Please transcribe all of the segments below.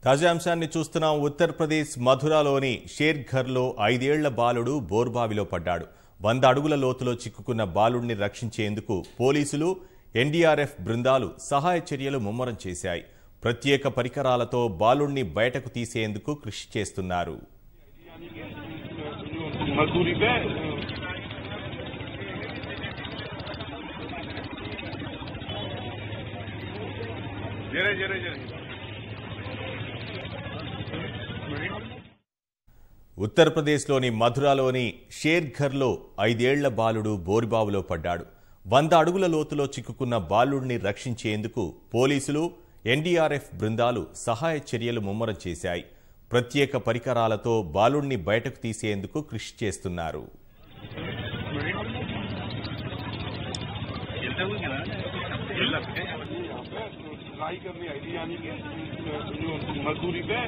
తాజా అంశాన్ని చూస్తున్నాం. ఉత్తరప్రదేశ్ మధురాలోని షేర్ఘర్లో 5 ఏళ్ల బాలుడు బోర్బావిలో పడ్డాడు. 100 అడుగుల లోతులో చిక్కుకున్న బాలుడిని రక్షించేందుకు పోలీసులు, ఎన్డీఆర్ఎఫ్ బృందాలు సహాయ చర్యలు ముమ్మరం చేశాయి. ప్రత్యేక పరికరాలతో బాలుడిని బయటకు తీసేందుకు కృషి చేస్తున్నారు. ఉత్తరప్రదేశ్లోని మధురాలోని షేర్ఘర్లో 5 ఏళ్ల బాలుడు బోరుబావులో పడ్డాడు. 100 అడుగుల లోతులో చిక్కుకున్న బాలుడిని రక్షించేందుకు పోలీసులు, ఎన్డీఆర్ఎఫ్ బృందాలు సహాయ చర్యలు ముమ్మరం చేశాయి. ప్రత్యేక పరికరాలతో బాలుడిని బయటకు తీసేందుకు కృషి చేస్తున్నారు. सिलाई करनी आई थी यानी कि मजदूरी पे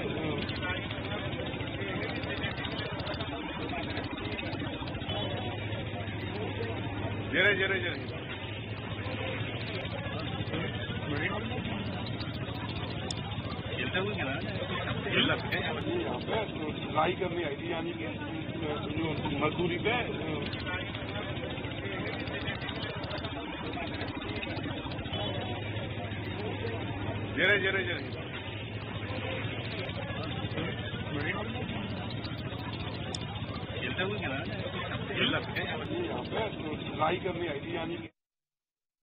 सिलाई करनी आई थी यानी